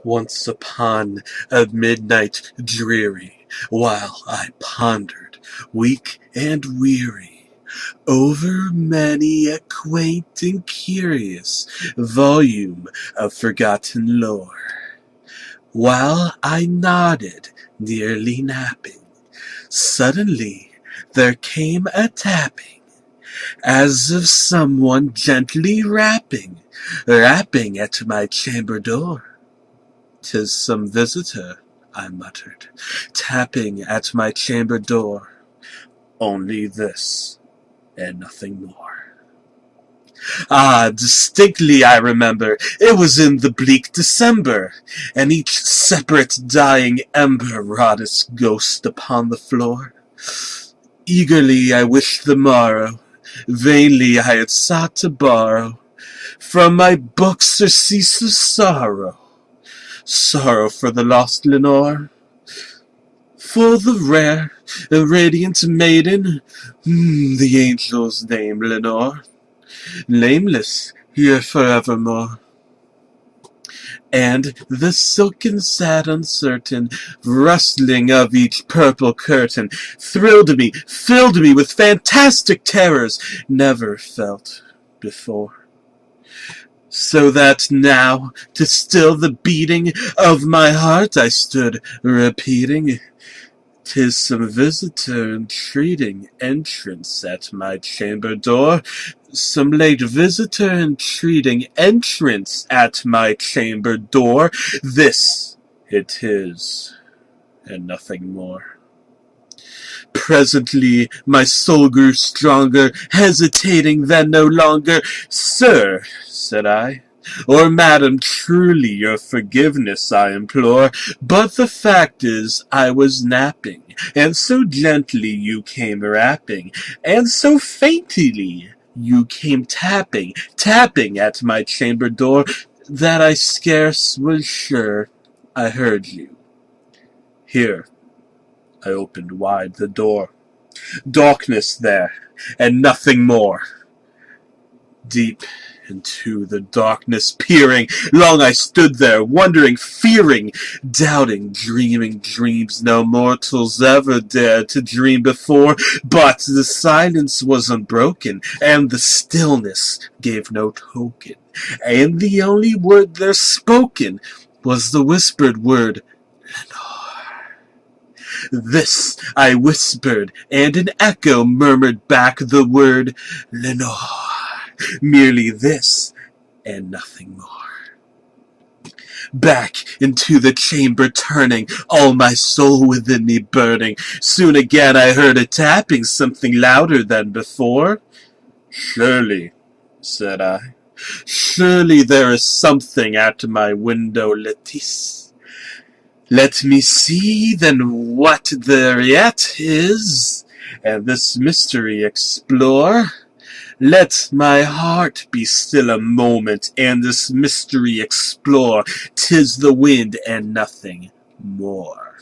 Once upon a midnight dreary, while I pondered, weak and weary, over many a quaint and curious volume of forgotten lore, while I nodded, nearly napping, suddenly there came a tapping, as of someone gently rapping at my chamber door. "'Tis some visitor," I muttered, tapping at my chamber door. Only this, and nothing more. Ah, distinctly I remember, it was in the bleak December, and each separate dying ember wrought its ghost upon the floor. Eagerly I wished the morrow, vainly I had sought to borrow from my books surcease of sorrow for the lost Lenore. For the rare, the radiant maiden, the angel's name Lenore, nameless here forevermore. And the silken sad uncertain rustling of each purple curtain thrilled me, filled me with fantastic terrors never felt before. So that now, to still the beating of my heart, I stood repeating, "'Tis some visitor entreating entrance at my chamber door, some late visitor entreating entrance at my chamber door. This it is, and nothing more." Presently my soul grew stronger, hesitating then no longer. "Sir," said I, "or madam, truly your forgiveness I implore, but the fact is I was napping, and so gently you came rapping, and so faintly you came tapping at my chamber door, that I scarce was sure I heard you." Here I opened wide the door. Darkness there, and nothing more. Deep into the darkness peering, long I stood there, wondering, fearing, doubting, dreaming dreams no mortals ever dared to dream before. But the silence was unbroken, and the stillness gave no token, and the only word there spoken was the whispered word, "Lenore." This I whispered, and an echo murmured back the word, "Lenore." Merely this, and nothing more. Back into the chamber turning, all my soul within me burning, soon again I heard a tapping, something louder than before. "Surely," said I, "surely there is something at my window lattice. Let me see then what there yet is, and this mystery explore. Let my heart be still a moment, and this mystery explore. 'Tis the wind and nothing more."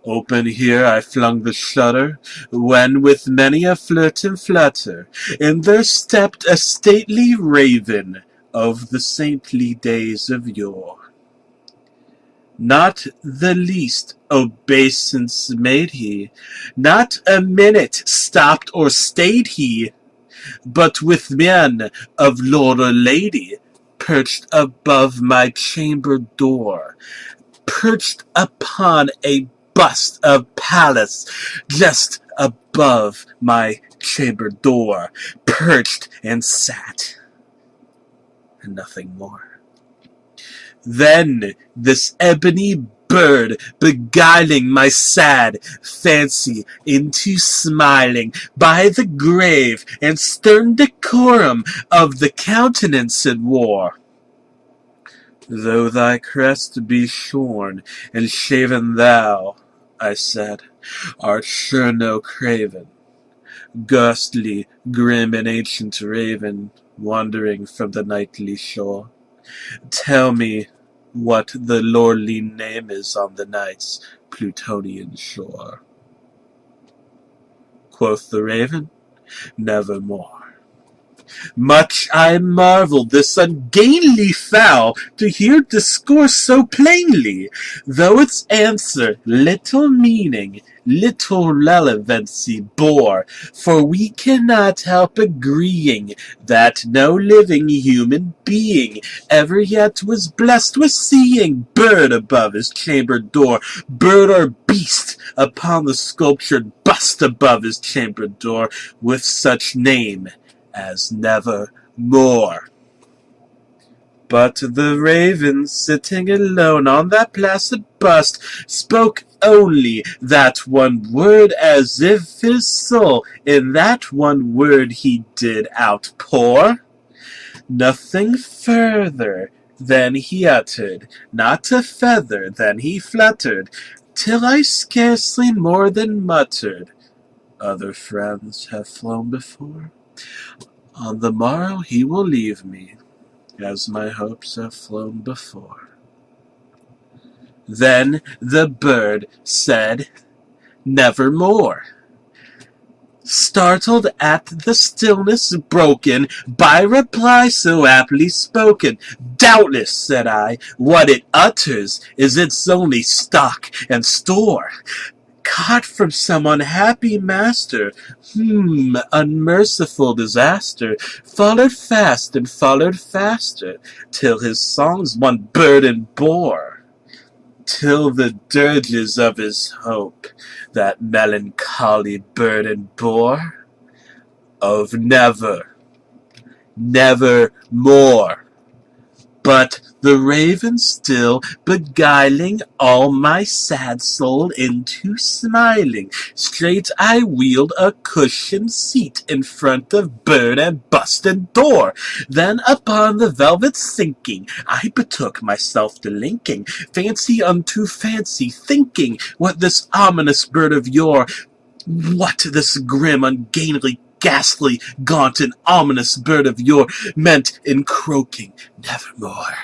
Open here I flung the shutter, when with many a flirt and flutter, in there stepped a stately raven of the saintly days of yore. Not the least obeisance made he, not a minute stopped or stayed he, but with mien of lord or lady, perched above my chamber door, perched upon a bust of Pallas, just above my chamber door, perched and sat, and nothing more. Then this ebony bird, beguiling my sad fancy into smiling, by the grave and stern decorum of the countenance it wore. "Though thy crest be shorn and shaven, thou," I said, "art sure no craven, ghastly, grim, and ancient raven, wandering from the nightly shore. Tell me what the lordly name is on the night's Plutonian shore." Quoth the raven, "Nevermore." Much I marvelled this ungainly fowl to hear discourse so plainly, though its answer little meaning, little relevancy bore, for we cannot help agreeing that no living human being ever yet was blessed with seeing bird above his chamber door, bird or beast upon the sculptured bust above his chamber door, with such name as Nevermore. But the raven, sitting alone on that placid bust, spoke only that one word, as if his soul in that one word he did outpour. Nothing further than he uttered, not a feather than he fluttered, till I scarcely more than muttered, "Other friends have flown before. On the morrow he will leave me, as my hopes have flown before." Then the bird said, "Nevermore." Startled at the stillness broken by reply so aptly spoken, "Doubtless," said I, "what it utters is its only stock and store, caught from some unhappy master, whom unmerciful disaster followed fast and followed faster, till his songs one burden bore, till the dirges of his hope that melancholy burden bore, of never, never more." But the raven still beguiling all my sad soul into smiling, straight I wheeled a cushioned seat in front of bird and bust and door. Then upon the velvet sinking, I betook myself to linking fancy unto fancy, thinking what this ominous bird of yore, what this grim, ungainly, ghastly, gaunt, and ominous bird of yore meant in croaking "Nevermore."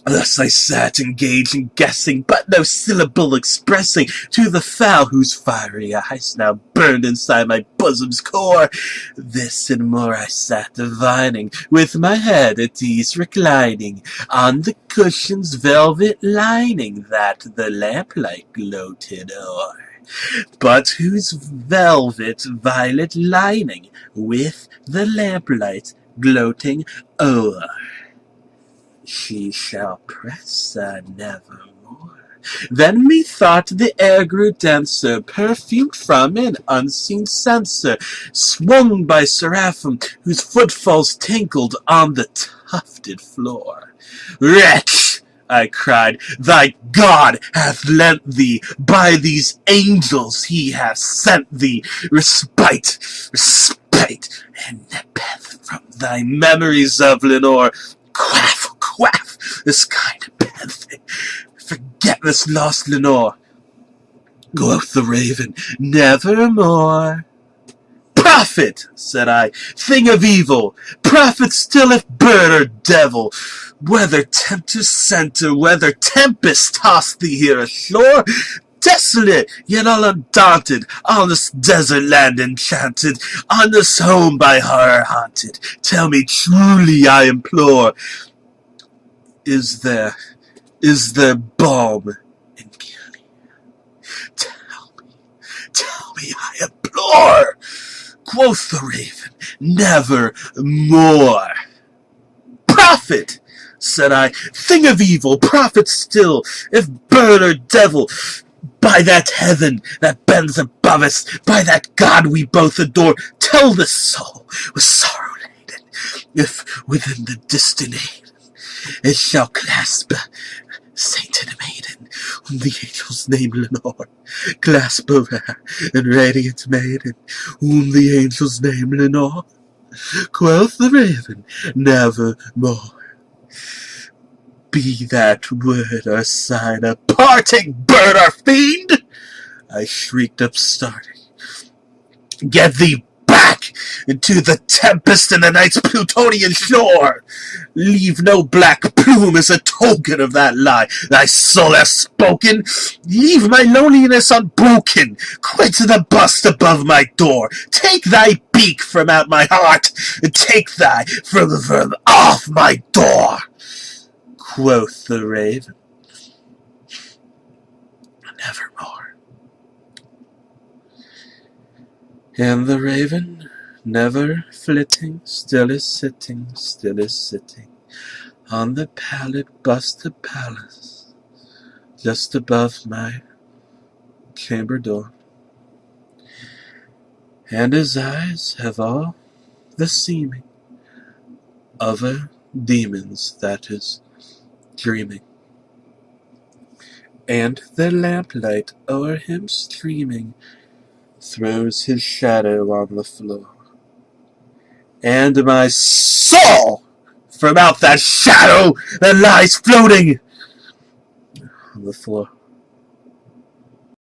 Thus I sat engaged in guessing, but no syllable expressing to the fowl whose fiery eyes now burned inside my bosom's core. This and more I sat divining, with my head at ease reclining on the cushion's velvet lining that the lamplight gloated o'er, but whose velvet violet lining with the lamplight gloating o'er she shall press nevermore. Then methought the air grew denser, perfumed from an unseen censer, swung by seraphim whose footfalls tinkled on the tufted floor. "Wretch!" I cried, "thy God hath lent thee, by these angels he hath sent thee, respite, and nepenthe from thy memories of Lenore. Quaff, quaff, this kind of nepenthe, forget this lost Lenore." Quoth the raven, "Nevermore." "Prophet," said I, "thing of evil, prophet still if bird or devil, whether tempter sent or whether tempest tossed thee here ashore, desolate, yet all undaunted, on this desert land enchanted, on this home by horror haunted, tell me truly, I implore, is there balm in Gilead? Tell me, I implore." Quoth the raven, "Nevermore." "Prophet," said I, "thing of evil, prophet still, if bird or devil, by that heaven that bends above us, by that God we both adore, tell this soul with sorrow laden, if within the distant haven it shall clasp a sainted maiden, whom the angels name Lenore, clasp a rare and radiant maiden, whom the angels name Lenore." Quoth the raven, "Nevermore." "Be that word or sign a parting, bird or fiend!" I shrieked upstarting. "Get thee back into the tempest and the night's Plutonian shore. Leave no black plume as a token of that lie thy soul hath spoken. Leave my loneliness unbroken. Quit the bust above my door. Take thy beak from out my heart, and take thy from off my door. Quoth the raven, nevermore. And the raven, never flitting, still is sitting on the pallid busted palace, just above my chamber door. And his eyes have all the seeming of a demon's that is dreaming, and the lamplight o'er him streaming throws his shadow on the floor. And my soul from out that shadow that lies floating on the floor.